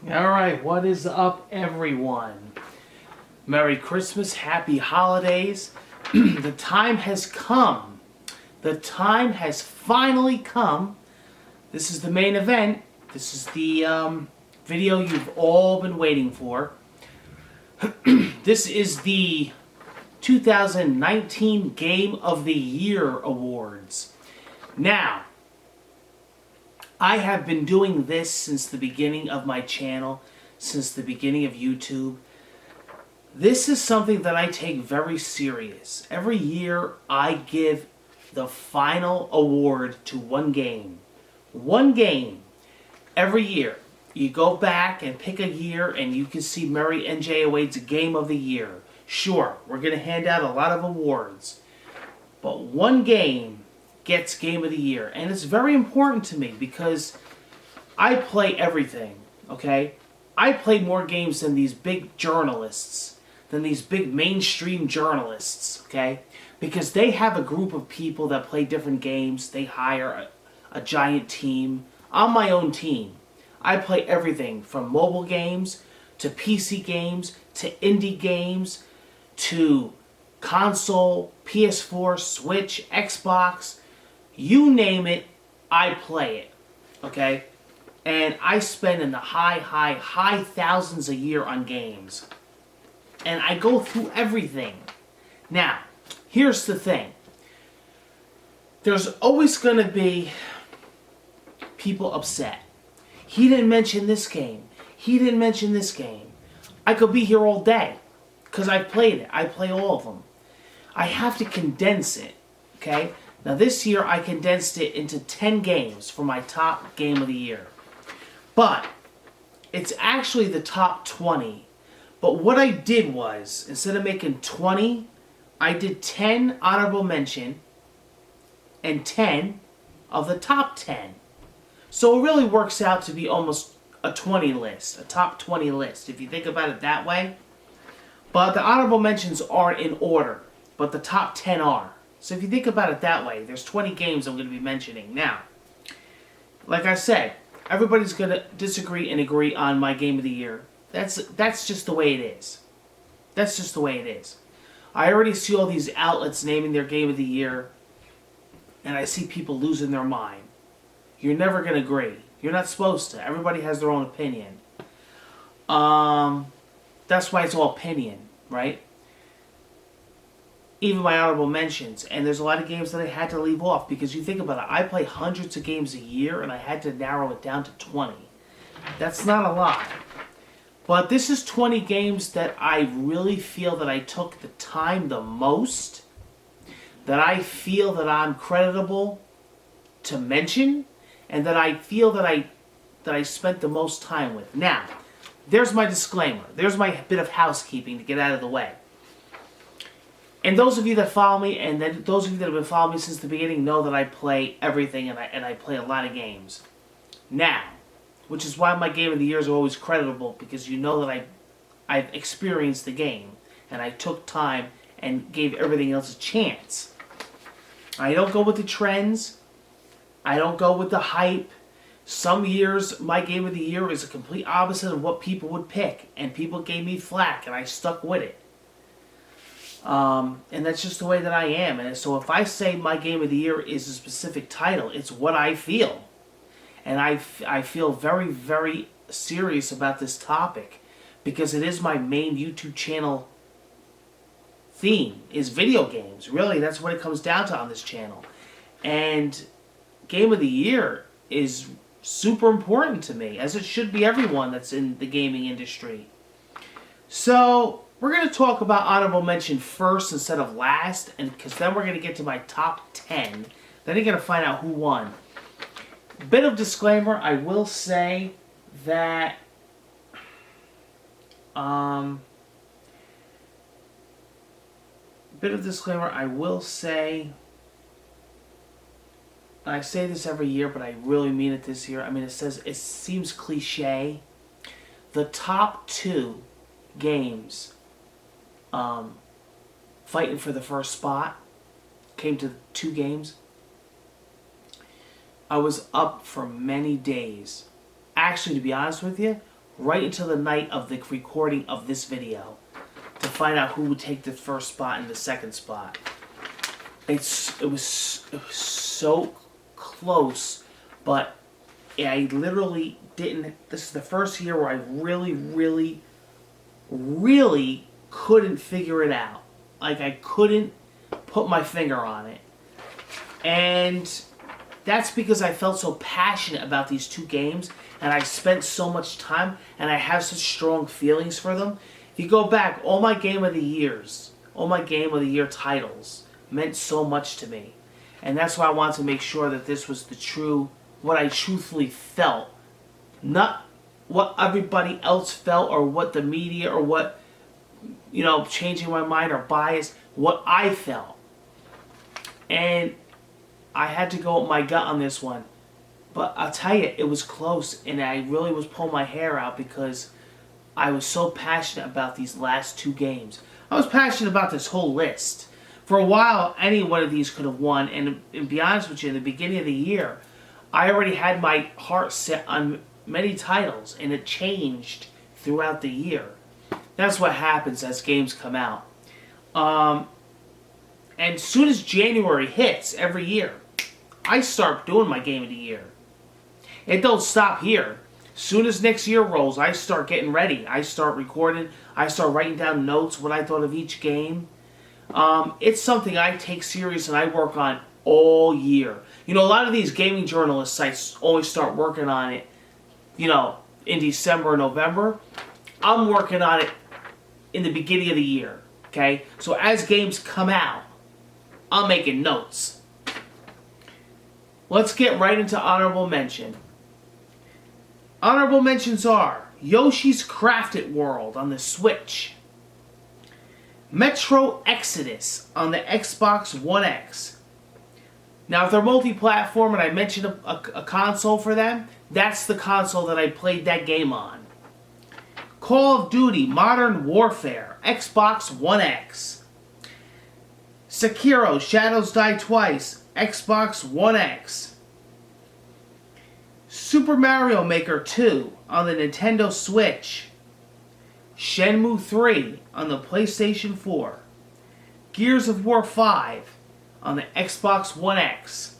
Alright, what is up, everyone? Merry Christmas, Happy Holidays. The time has come. The time has finally come. This is the main event. This is the video you've all been waiting for. This is the 2019 Game of the Year Awards. Now, I have been doing this since the beginning of my channel, since the beginning of YouTube. This is something that I take very serious. Every year I give the final award to one game. One game. Every year. You go back and pick a year and you can see Murray NJ Wade's Game of the Year. Sure, we're going to hand out a lot of awards. But one game gets Game of the Year. And it's very important to me because I play everything, okay? I play more games than these big journalists, than these big mainstream journalists, okay? Because they have a group of people that play different games. They hire a giant team. I'm my own team. I play everything from mobile games to PC games to indie games to console, PS4, Switch, Xbox. You name it, I play it, okay? And I spend in the high thousands a year on games. And I go through everything. Now, here's the thing. There's always going to be people upset. He didn't mention this game. He didn't mention this game. I could be here all day because I've played it. I play all of them. I have to condense it, okay? Now this year I condensed it into 10 games for my top game of the year. But it's actually the top 20. But what I did was, instead of making 20, I did 10 honorable mention and 10 of the top 10. So it really works out to be almost a 20 list, a top 20 list, if you think about it that way. But the honorable mentions aren't in order, but the top 10 are. So if you think about it that way, there's 20 games I'm going to be mentioning. Now, like I said, everybody's going to disagree and agree on my Game of the Year. That's just the way it is. That's just the way it is. I already see all these outlets naming their Game of the Year, and I see people losing their mind. You're never going to agree. You're not supposed to. Everybody has their own opinion. That's why it's all opinion, right? Even my honorable mentions, and there's a lot of games that I had to leave off because you think about it, I play hundreds of games a year and I had to narrow it down to 20. That's not a lot. But this is 20 games that I really feel that I took the time the most, that I feel that I'm creditable to mention, and that I feel that I spent the most time with. Now, there's my disclaimer. There's my bit of housekeeping to get out of the way. And those of you that follow me, and then those of you that have been following me since the beginning, know that I play everything and I play a lot of games. Now, which is why my Game of the Years are always creditable, because you know that I've experienced the game and I took time and gave everything else a chance. I don't go with the trends. I don't go with the hype. Some years, my Game of the Year is a complete opposite of what people would pick, and people gave me flack, and I stuck with it. And that's just the way that I am. And so if I say my Game of the Year is a specific title, it's what I feel. And I feel very, very serious about this topic because it is my main YouTube channel theme, is video games. Really, that's what it comes down to on this channel. And Game of the Year is super important to me, as it should be everyone that's in the gaming industry. So we're going to talk about honorable mention first instead of last, and because then we're going to get to my top 10. Then you're going to find out who won. Bit of disclaimer, I will say that I say this every year, but I really mean it this year. I mean, it seems cliche. The top 2 games fighting for the first spot came to 2 games. I was up for many days. Actually, to be honest with you, right until the night of the recording of this video to find out who would take the first spot and the second spot. It was so close, but I literally didn't. This is the first year where I really couldn't figure it out. Like, I couldn't put my finger on it. And that's because I felt so passionate about these two games, and I spent so much time, and I have such strong feelings for them. If you go back, all my Game of the Years, all my Game of the Year titles meant so much to me. And that's why I wanted to make sure that this was what I truthfully felt. Not what everybody else felt, or what the media, or what, changing my mind or bias, what I felt. And I had to go with my gut on this one. But I'll tell you, it was close, and I really was pulling my hair out because I was so passionate about these last two games. I was passionate about this whole list. For a while, any one of these could have won, and to be honest with you, in the beginning of the year, I already had my heart set on many titles, and it changed throughout the year. That's what happens as games come out. And as soon as January hits every year, I start doing my Game of the Year. It don't stop here. Soon as next year rolls, I start getting ready. I start recording. I start writing down notes, what I thought of each game. It's something I take serious and I work on all year. A lot of these gaming journalist sites always start working on it, in December or November. I'm working on it in the beginning of the year, okay? So as games come out, I'm making notes. Let's get right into honorable mention. Honorable mentions are Yoshi's Crafted World on the Switch, Metro Exodus on the Xbox One X. Now, if they're multi-platform and I mentioned a console for them, that's the console that I played that game on. Call of Duty Modern Warfare, Xbox One X. Sekiro Shadows Die Twice, Xbox One X. Super Mario Maker 2 on the Nintendo Switch. Shenmue 3 on the PlayStation 4. Gears of War 5 on the Xbox One X.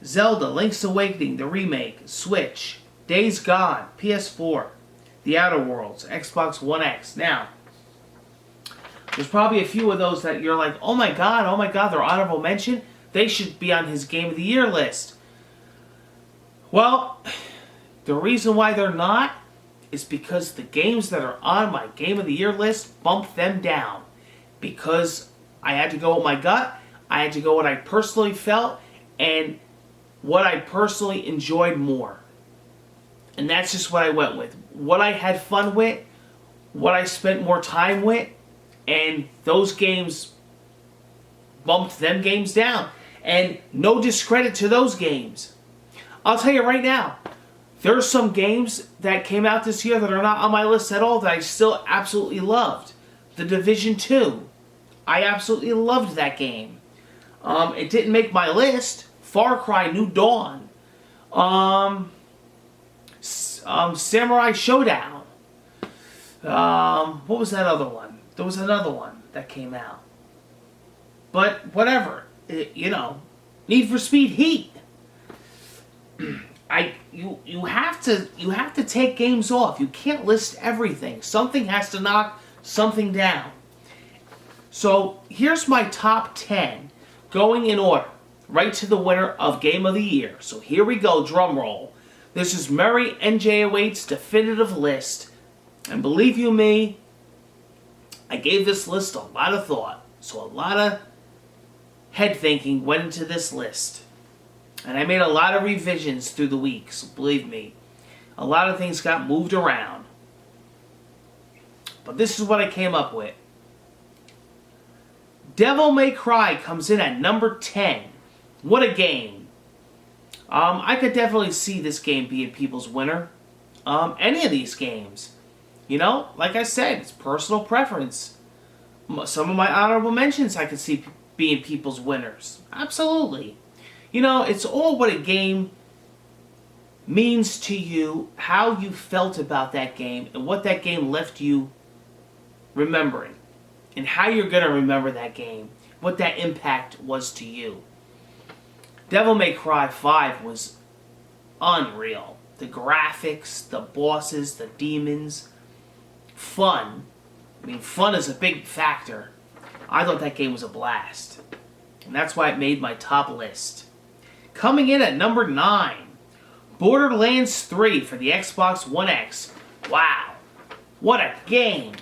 Zelda Link's Awakening, the remake, Switch. Days Gone, PS4. The Outer Worlds, Xbox One X. Now, there's probably a few of those that you're like, oh my god, they're honorable mention. They should be on his Game of the Year list. Well, the reason why they're not is because the games that are on my Game of the Year list bumped them down. Because I had to go with my gut, I had to go what I personally felt, and what I personally enjoyed more. And that's just what I went with. What I had fun with, what I spent more time with, and those games bumped them games down. And no discredit to those games. I'll tell you right now, there's some games that came out this year that are not on my list at all that I still absolutely loved. The Division 2. I absolutely loved that game. It didn't make my list. Far Cry New Dawn. Samurai Showdown. What was that other one? There was another one that came out. But whatever. Need for Speed Heat. You have to take games off. You can't list everything. Something has to knock something down. So here's my top 10 going in order, right to the winner of Game of the Year. So here we go, drum roll. This is Murray NJ08's definitive list. And believe you me, I gave this list a lot of thought. So a lot of head thinking went into this list. And I made a lot of revisions through the week, so believe me. A lot of things got moved around. But this is what I came up with. Devil May Cry comes in at number 10. What a game. I could definitely see this game being people's winner. Any of these games. Like I said, it's personal preference. Some of my honorable mentions I could see being people's winners. Absolutely. It's all what a game means to you, how you felt about that game, and what that game left you remembering, and how you're going to remember that game, what that impact was to you. Devil May Cry 5 was unreal. The graphics, the bosses, the demons, fun. I mean, fun is a big factor. I thought that game was a blast. And that's why it made my top list. Coming in at number 9, Borderlands 3 for the Xbox One X. Wow. What a game.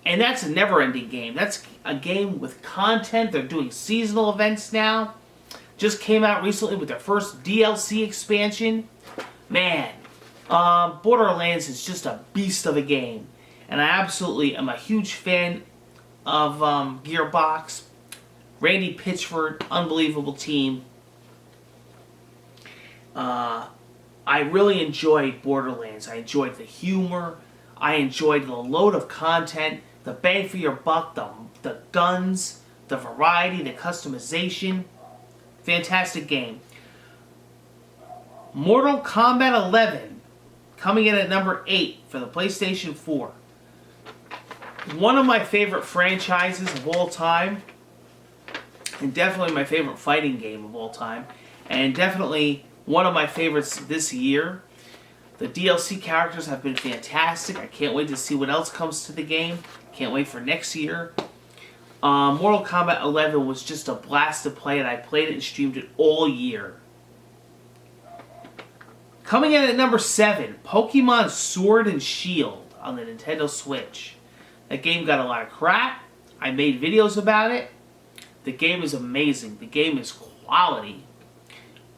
And that's a never-ending game. That's a game with content. They're doing seasonal events now. Just came out recently with their first DLC expansion. Man, Borderlands is just a beast of a game. And I absolutely am a huge fan of Gearbox. Randy Pitchford, unbelievable team. I really enjoyed Borderlands. I enjoyed the humor. I enjoyed the load of content, the bang for your buck, the guns, the variety, the customization. Fantastic game. Mortal Kombat 11, coming in at number 8 for the PlayStation 4. One of my favorite franchises of all time, and definitely my favorite fighting game of all time, and definitely one of my favorites this year. The DLC characters have been fantastic. I can't wait to see what else comes to the game. Can't wait for next year. Mortal Kombat 11 was just a blast to play, and I played it and streamed it all year. Coming in at number 7, Pokemon Sword and Shield on the Nintendo Switch. That game got a lot of crap. I made videos about it. The game is amazing. The game is quality.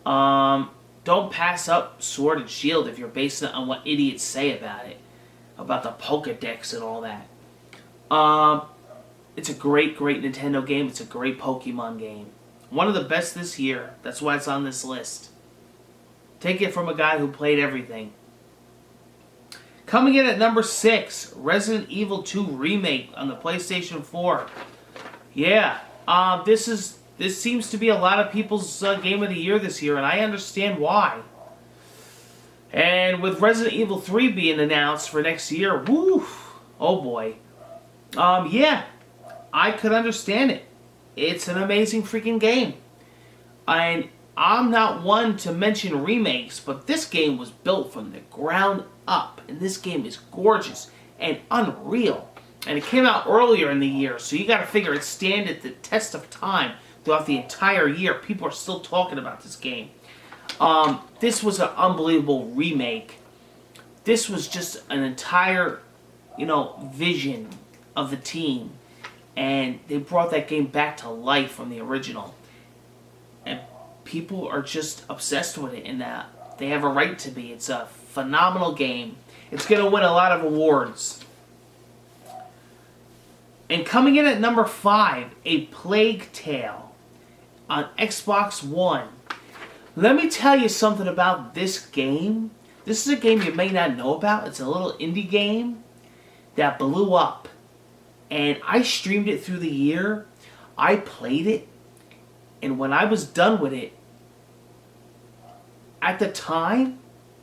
Don't pass up Sword and Shield if you're basing it on what idiots say about it. About the Pokedex and all that. It's a great, great Nintendo game. It's a great Pokemon game. One of the best this year. That's why it's on this list. Take it from a guy who played everything. Coming in at number 6, Resident Evil 2 Remake on the PlayStation 4. Yeah, this seems to be a lot of people's game of the year this year, and I understand why. And with Resident Evil 3 being announced for next year, woo, oh boy. Yeah, I could understand it. It's an amazing freaking game. And I'm not one to mention remakes, but this game was built from the ground up. And this game is gorgeous and unreal. And it came out earlier in the year, so you gotta figure it stand at the test of time throughout the entire year. People are still talking about this game. This was an unbelievable remake. This was just an entire, vision of the team. And they brought that game back to life from the original. And people are just obsessed with it, and that they have a right to be. It's a phenomenal game. It's going to win a lot of awards. And coming in at number 5, A Plague Tale on Xbox One. Let me tell you something about this game. This is a game you may not know about. It's a little indie game that blew up. And I streamed it through the year. I played it. And when I was done with it, at the time,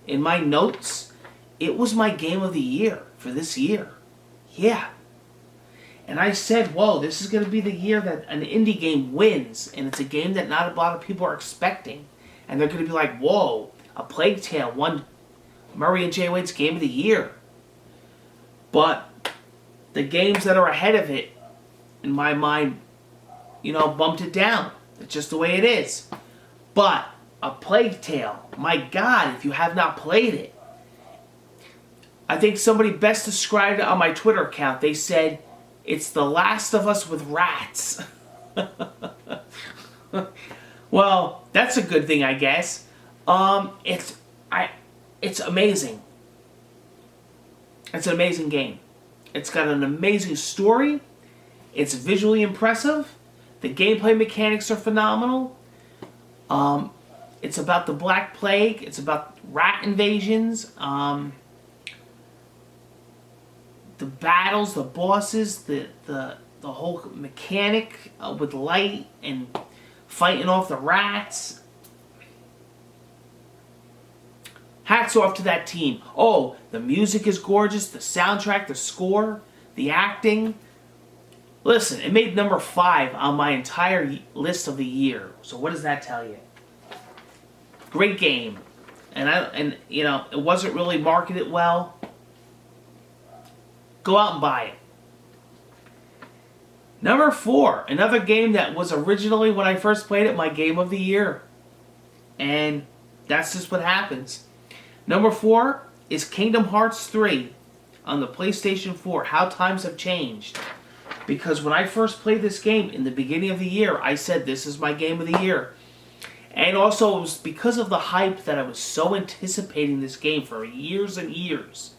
in my notes, it was my game of the year for this year. Yeah. And I said, whoa, this is going to be the year that an indie game wins. And it's a game that not a lot of people are expecting. And they're going to be like, whoa, A Plague Tale won Murray and J. Wade's Game of the Year. But the games that are ahead of it, in my mind, bumped it down. It's just the way it is. But A Plague Tale, my God, if you have not played it. I think somebody best described it on my Twitter account. They said, it's The Last of Us with rats. Well, that's a good thing, I guess. It's amazing. It's an amazing game. It's got an amazing story. It's visually impressive. The gameplay mechanics are phenomenal. It's about the Black Plague. It's about rat invasions. The battles, the bosses, the whole mechanic with light and fighting off the rats. Hats off to that team. Oh, the music is gorgeous, the soundtrack, the score, the acting. Listen, it made number 5 on my entire list of the year. So what does that tell you? Great game. And you know, it wasn't really marketed well. Go out and buy it. Number 4, another game that was originally, when I first played it, my game of the year. And that's just what happens. Number 4 is Kingdom Hearts 3 on the PlayStation 4. How times have changed. Because when I first played this game in the beginning of the year, I said this is my game of the year. And also it was because of the hype that I was so anticipating this game for years and years.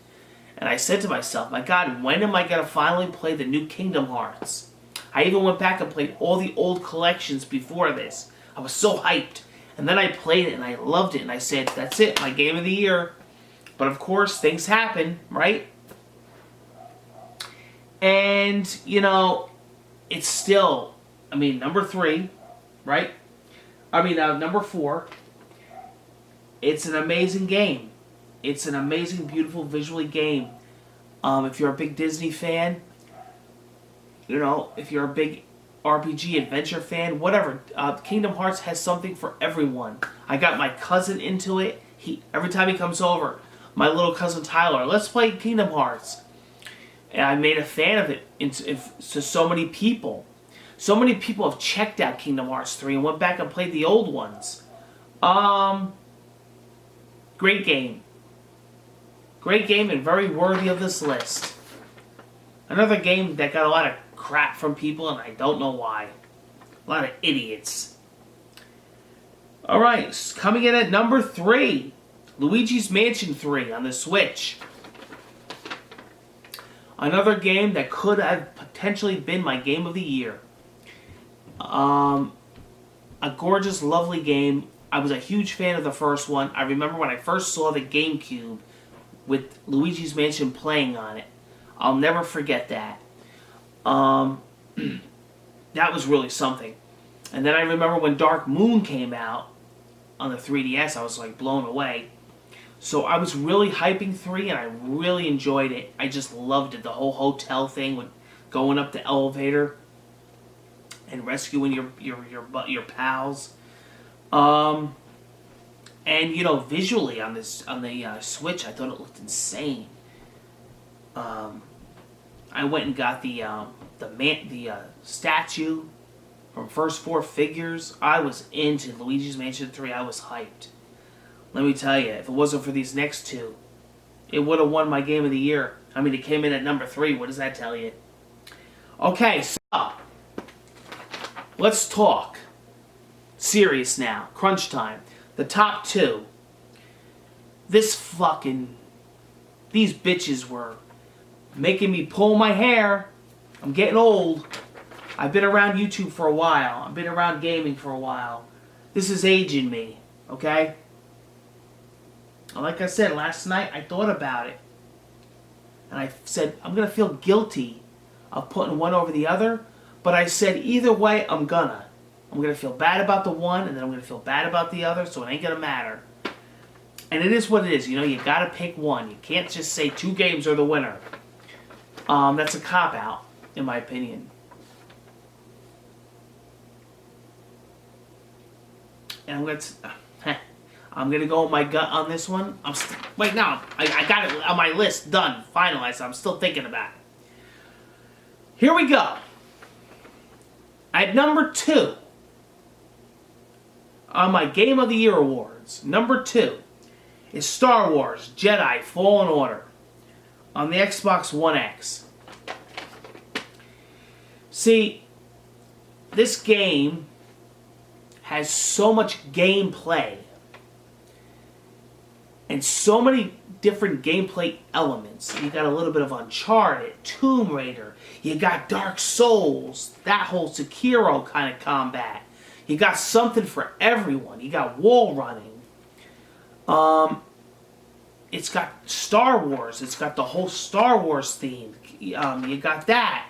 And I said to myself, my God, when am I going to finally play the new Kingdom Hearts? I even went back and played all the old collections before this. I was so hyped. And then I played it and I loved it. And I said, that's it, my game of the year. But of course, things happen, right? And, you know, it's still, I mean, number 3, right? I mean, number 4. It's an amazing game. It's an amazing, beautiful, visually game. If you're a big Disney fan, you know, if you're a big RPG adventure fan, whatever, Kingdom Hearts has something for everyone. I got my cousin into it. Every time he comes over, my little cousin Tyler, let's play Kingdom Hearts. And I made a fan of it to so many people. So many people have checked out Kingdom Hearts 3 and went back and played the old ones. Great game. Great game and very worthy of this list. Another game that got a lot of crap from people and I don't know why. A lot of idiots. Alright, coming in at number 3. Luigi's Mansion 3 on the Switch. Another game that could have potentially been my game of the year. A gorgeous, lovely game. I was a huge fan of the first one. I remember when I first saw the GameCube with Luigi's Mansion playing on it. I'll never forget that. That was really something. And then I remember when Dark Moon came out on the 3DS, I was like blown away. So I was really hyping 3 and I really enjoyed it. I just loved it. The whole hotel thing with going up the elevator and rescuing your pals. And you know, visually on the Switch, I thought it looked insane. I went and got the statue from First Four Figures. I was into Luigi's Mansion 3. I was hyped. Let me tell you, if it wasn't for these next 2, it would have won my game of the year. I mean, it came in at number 3. What does that tell you? Okay, so let's talk serious now. Crunch time. The top 2. These bitches were making me pull my hair. I'm getting old. I've been around YouTube for a while. I've been around gaming for a while. This is aging me, okay? Like I said, last night I thought about it. And I said, I'm going to feel guilty of putting one over the other. But I said, either way, I'm going to feel bad about the one, and then I'm going to feel bad about the other, so it ain't going to matter. And it is what it is. You know, you got to pick one. You can't just say 2 games are the winner. That's a cop-out, in my opinion. And I'm going to go with my gut on this one. Wait, no. I got it on my list. Done. Finalized. I'm still thinking about it. Here we go. At number 2 on my Game of the Year awards, number 2 is Star Wars Jedi Fallen Order on the Xbox One X. See, this game has so much gameplay and so many different gameplay elements. You got a little bit of Uncharted, Tomb Raider, you got Dark Souls, that whole Sekiro kind of combat. You got something for everyone. You got wall running. It's got Star Wars. It's got the whole Star Wars theme. You got that.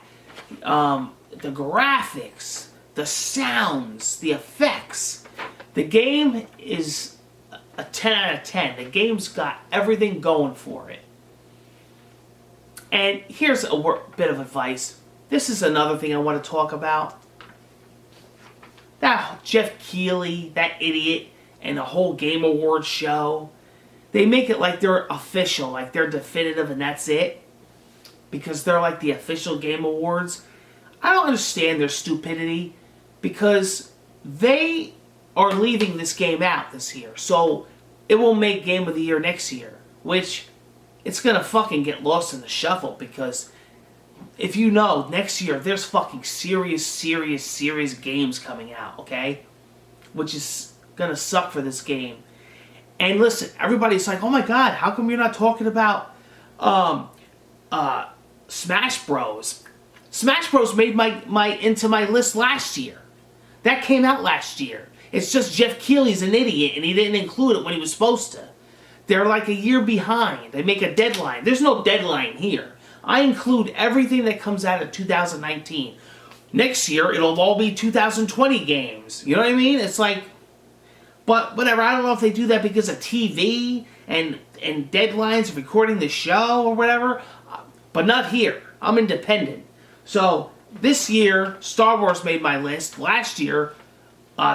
The graphics, the sounds, the effects. The game is a 10 out of 10. The game's got everything going for it. And here's a bit of advice. This is another thing I want to talk about. That Jeff Keighley, that idiot, and the whole Game Awards show. They make it like they're official, like they're definitive and that's it. Because they're like the official Game Awards. I don't understand their stupidity. Because they are leaving this game out this year. So it will make Game of the Year next year. Which, it's going to fucking get lost in the shuffle. Because, if you know, next year there's fucking serious games coming out, okay? Which is going to suck for this game. And listen, everybody's like, oh my god, how come you're not talking about Smash Bros? Smash Bros made into my list last year. That came out last year. It's just Jeff Keighley's an idiot and he didn't include it when he was supposed to. They're like a year behind. They make a deadline. There's no deadline here. I include everything that comes out of 2019. Next year, it'll all be 2020 games. You know what I mean? It's like, but whatever. I don't know if they do that because of TV and deadlines of recording the show or whatever. But not here. I'm independent. So, this year, Star Wars made my list. Last year,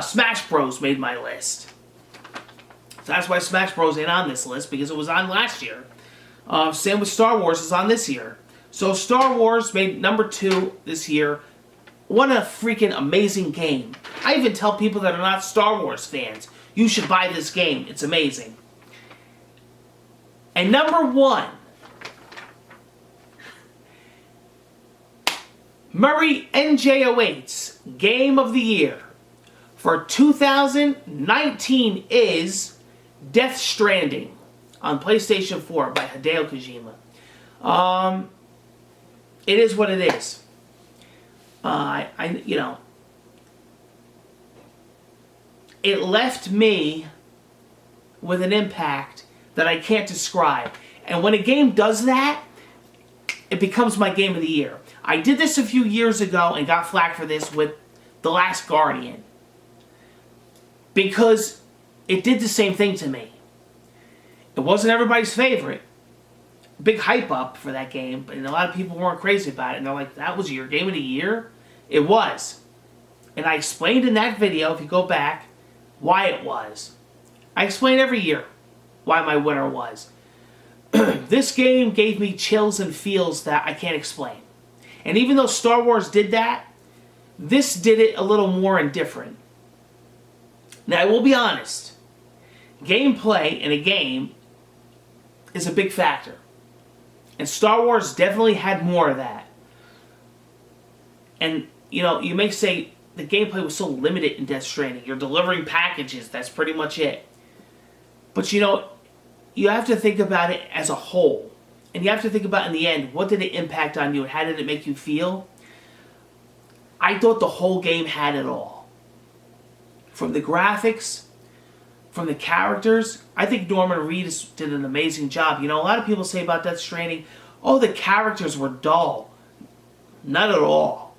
Smash Bros. Made my list. So that's why Smash Bros. Ain't on this list, because it was on last year. Same with Star Wars is on this year. So Star Wars made number 2 this year. What a freaking amazing game. I even tell people that are not Star Wars fans, you should buy this game. It's amazing. And number 1, Murray NJ08's Game of the Year for 2019 is Death Stranding on PlayStation 4 by Hideo Kojima. It is what it is. It left me with an impact that I can't describe. And when a game does that, it becomes my Game of the Year. I did this a few years ago and got flack for this with The Last Guardian. Because it did the same thing to me. It wasn't everybody's favorite. Big hype up for that game, but a lot of people weren't crazy about it. And they're like, that was your Game of the Year? It was. And I explained in that video, if you go back, why it was. I explain every year why my winner was. This game gave me chills and feels that I can't explain. And even though Star Wars did that, this did it a little more and different. Now, I will be honest. Gameplay in a game is a big factor. And Star Wars definitely had more of that. And, you may say the gameplay was so limited in Death Stranding. You're delivering packages. That's pretty much it. But, you have to think about it as a whole. And you have to think about, in the end, what did it impact on you and how did it make you feel? I thought the whole game had it all. From the graphics, from the characters. I think Norman Reedus did an amazing job. A lot of people say about Death Stranding, oh, the characters were dull. Not at all.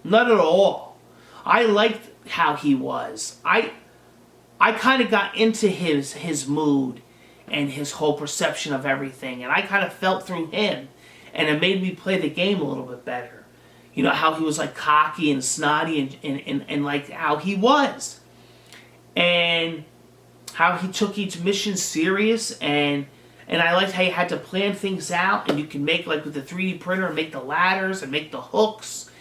Not at all. I liked how he was. I kind of got into his mood and his whole perception of everything. And I kind of felt through him. And it made me play the game a little bit better. How he was like cocky and snotty and like how he was. And how he took each mission serious. And I liked how you had to plan things out. And you can make, like with the 3D printer, and make the ladders and make the hooks.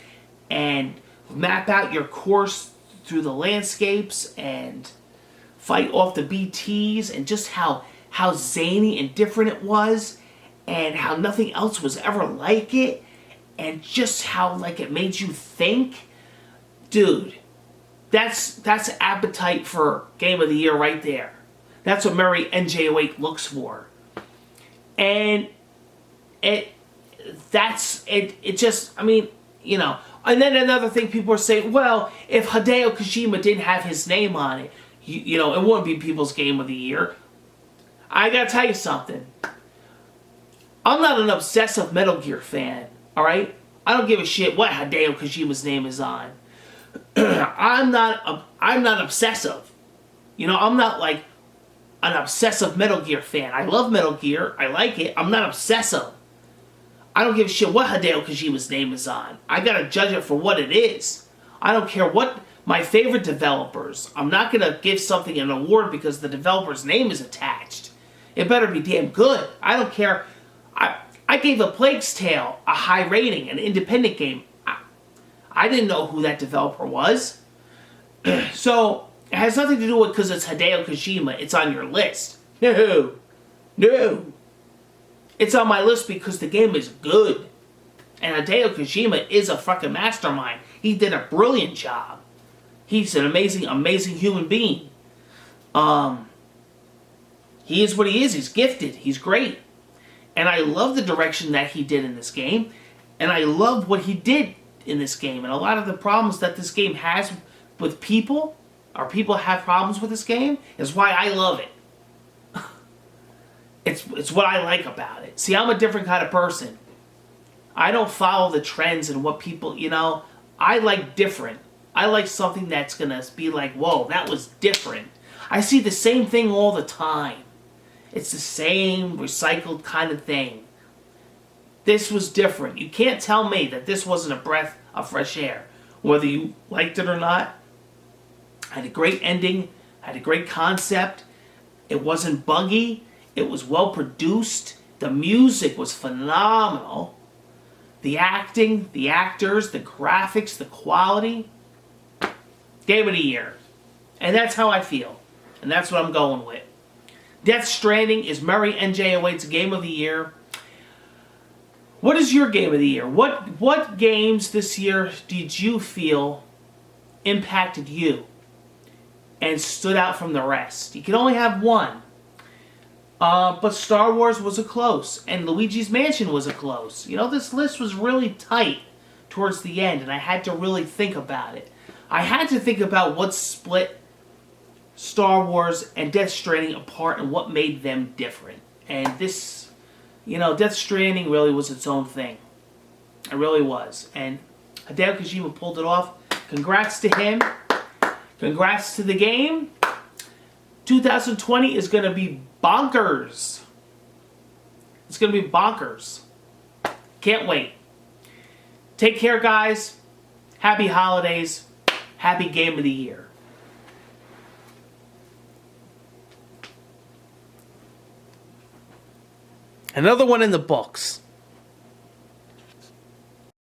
And map out your course through the landscapes. And fight off the BTs. And just how zany and different it was, and how nothing else was ever like it, and just how like it made you think. Dude, that's appetite for Game of the Year right there. That's what Murray NJ08 looks for. And and then another thing people are saying, well, if Hideo Kojima didn't have his name on it, it wouldn't be people's Game of the Year. I gotta tell you something. I'm not an obsessive Metal Gear fan, alright? I don't give a shit what Hideo Kojima's name is on. I'm not obsessive. I'm not like, an obsessive Metal Gear fan. I love Metal Gear. I like it. I'm not obsessive. I don't give a shit what Hideo Kojima's name is on. I gotta judge it for what it is. I don't care what my favorite developers. I'm not gonna give something an award because the developer's name is attached. It better be damn good. I don't care. I gave A Plague's Tale a high rating, an independent game. I didn't know who that developer was. So, it has nothing to do with because it's Hideo Kojima, it's on your list. No. No. It's on my list because the game is good. And Hideo Kojima is a fucking mastermind. He did a brilliant job. He's an amazing, amazing human being. He is what he is. He's gifted. He's great. And I love the direction that he did in this game. And I love what he did in this game. And a lot of the problems that this game has with people, or people have problems with this game, is why I love it. It's what I like about it. See, I'm a different kind of person. I don't follow the trends and what people, I like different. I like something that's going to be like, whoa, that was different. I see the same thing all the time. It's the same recycled kind of thing. This was different. You can't tell me that this wasn't a breath of fresh air. Whether you liked it or not. Had a great ending. Had a great concept. It wasn't buggy. It was well produced. The music was phenomenal. The acting, the actors, the graphics, the quality. Game of the year. And that's how I feel. And that's what I'm going with. Death Stranding is Murray NJ08's Game of the Year. What is your Game of the Year? What games this year did you feel impacted you and stood out from the rest? You can only have one. But Star Wars was a close, and Luigi's Mansion was a close. This list was really tight towards the end, and I had to really think about it. I had to think about what split Star Wars and Death Stranding apart and what made them different. And this, Death Stranding really was its own thing. It really was. And Hideo Kojima pulled it off. Congrats to him. Congrats to the game. 2020 is going to be bonkers. It's going to be bonkers. Can't wait. Take care, guys. Happy holidays. Happy Game of the Year. Another one in the books.